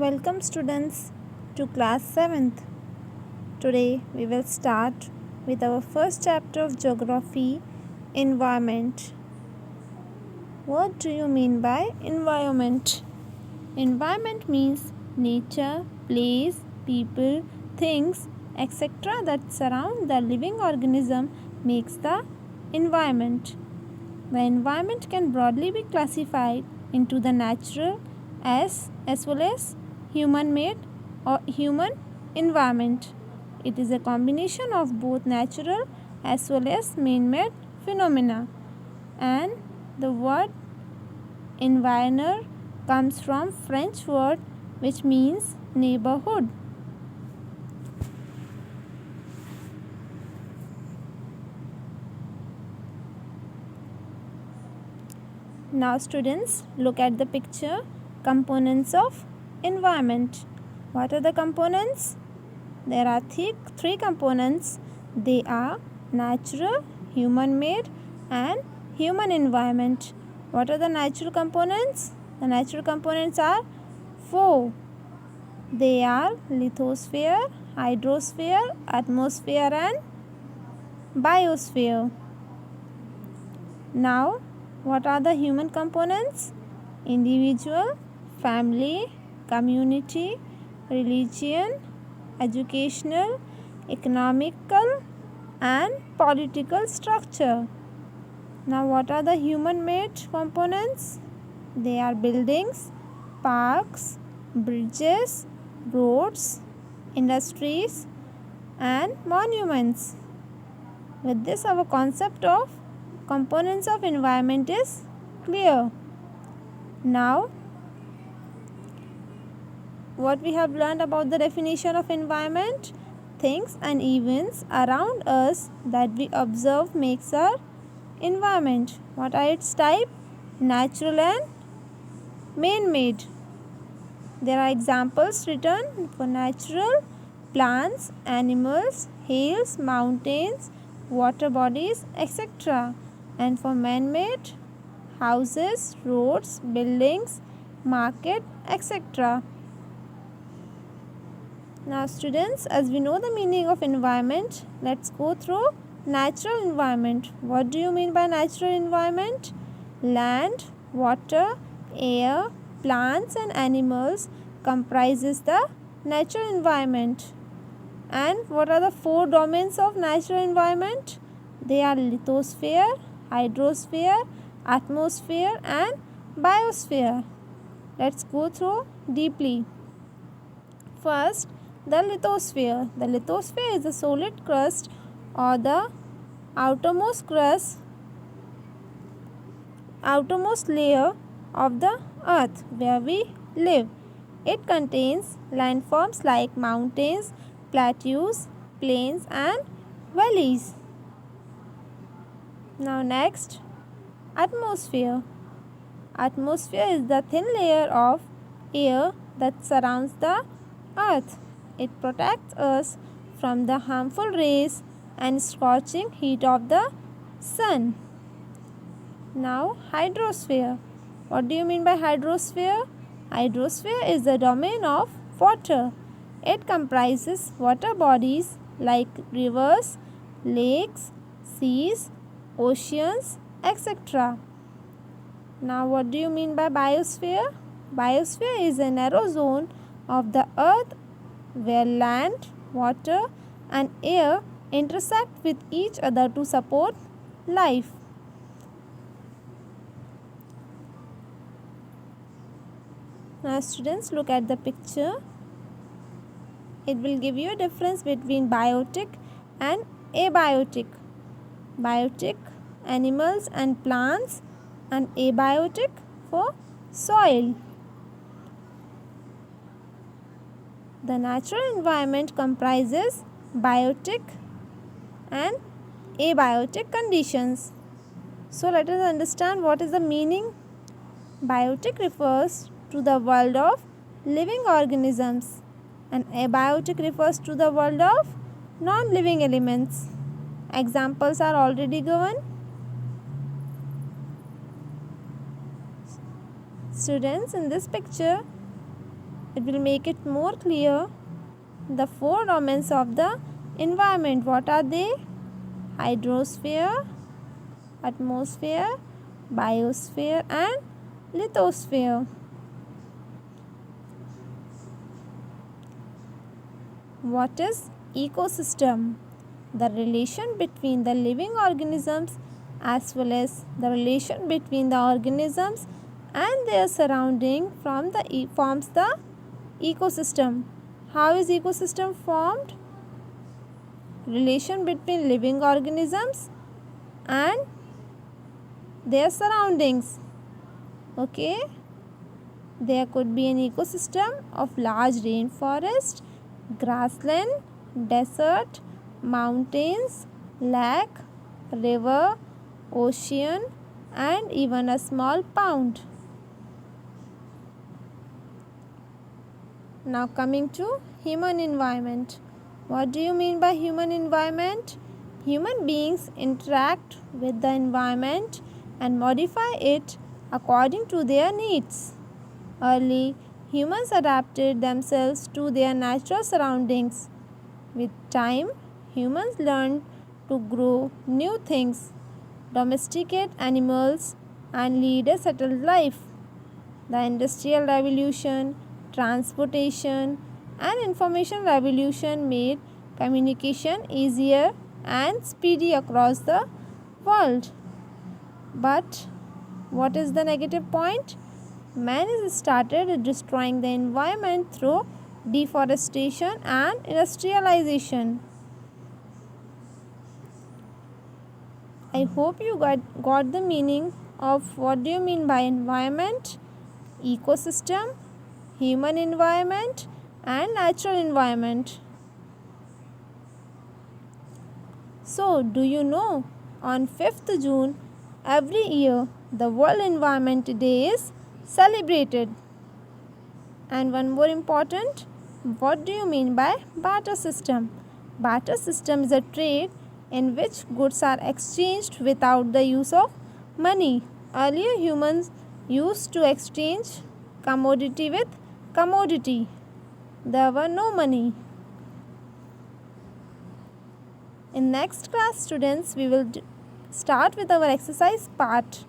Welcome students to class 7th. Today we will start with our first chapter of geography, environment. What do you mean by environment? Environment means nature, place, people, things, etc. that surround the living organism makes the environment. The environment can broadly be classified into the natural as well as human-made or human environment. It is a combination of both natural as well as man-made phenomena. And the word environner comes from French word which means neighborhood. Now students, look at the picture. Components of environment. What are the components? There are three components. They are natural, human-made and human environment. What are the natural components? The natural components are four. They are lithosphere, hydrosphere, atmosphere and biosphere. Now, what are the human components? Individual, family, community, religion, educational, economical and political structure. Now what are the human-made components? They are buildings, parks, bridges, roads, industries and monuments. With this, our concept of components of environment is clear. Now, what we have learned about the definition of environment? Things and events around us that we observe makes our environment. What are its type? Natural and man-made. There are examples written for natural: plants, animals, hills, mountains, water bodies, etc. And for man-made, houses, roads, buildings, market, etc. Now students, as we know the meaning of environment, let's go through natural environment. What do you mean by natural environment? Land, water, air, plants and animals comprises the natural environment. And what are the four domains of natural environment? They are lithosphere, hydrosphere, atmosphere and biosphere. Let's go through deeply. First, the lithosphere. The lithosphere is the solid crust or the outermost layer of the earth where we live. It contains landforms like mountains, plateaus, plains and valleys. Now next, atmosphere. Atmosphere is the thin layer of air that surrounds the earth. It protects us from the harmful rays and scorching heat of the sun. Now, hydrosphere. What do you mean by hydrosphere? Hydrosphere is the domain of water. It comprises water bodies like rivers, lakes, seas, oceans, etc. Now, what do you mean by biosphere? Biosphere is a narrow zone of the earth where land, water and air intersect with each other to support life. Now students, look at the picture. It will give you a difference between biotic and abiotic. Biotic, animals and plants, and abiotic for soil. The natural environment comprises biotic and abiotic conditions. So let us understand what is the meaning. Biotic refers to the world of living organisms and abiotic refers to the world of non-living elements. Examples are already given. Students, in this picture it will make it more clear. The four domains of the environment, what are they? Hydrosphere, atmosphere, biosphere and lithosphere. What is ecosystem? The relation between the living organisms as well as the relation between the organisms and their surrounding forms the ecosystem. How is ecosystem formed? Relation between living organisms and their surroundings. Okay, there could be an ecosystem of large rainforest, grassland, desert, mountains, lake, river, ocean and even a small pond. Now coming to human environment. What do you mean by human environment? Human beings interact with the environment and modify it according to their needs. Early humans adapted themselves to their natural surroundings. With time, humans learned to grow new things, domesticate animals, and lead a settled life. The Industrial Revolution, transportation, and information revolution made communication easier and speedy across the world. But what is the negative point? Man has started destroying the environment through deforestation and industrialization. I hope you got the meaning of what do you mean by environment, ecosystem, human environment and natural environment. So, do you know on 5th June every year the World Environment Day is celebrated? And one more important, what do you mean by barter system? Barter system is a trade in which goods are exchanged without the use of money. Earlier humans used to exchange commodity with commodity. There were no money. In next class, students, we will start with our exercise part.